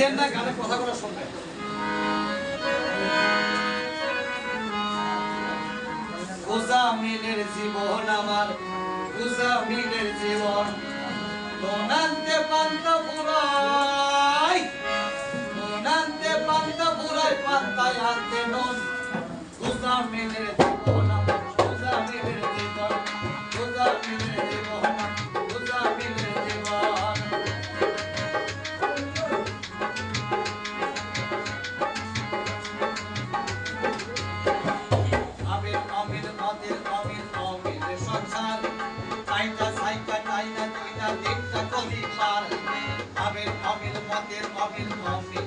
দেন না গানের কথাগুলো শুনবেন। গোজামিলের জীবন আমার গোজামিলের জীবন দোনান্তে পান্তা পুরাই দোনান্তে পান্তা পুরাই পান্তায় আনতে নন গোজামিলের জীবন আমার গোজামিলের জীবন গোজামিলের জীবন গোজামিলের জীবন আমির আমির মদের আমির আমির সংসার তাইনা সাইকা তাইনা তুইনা দেখতা কলি পার আমির আমির মদের আমির আমির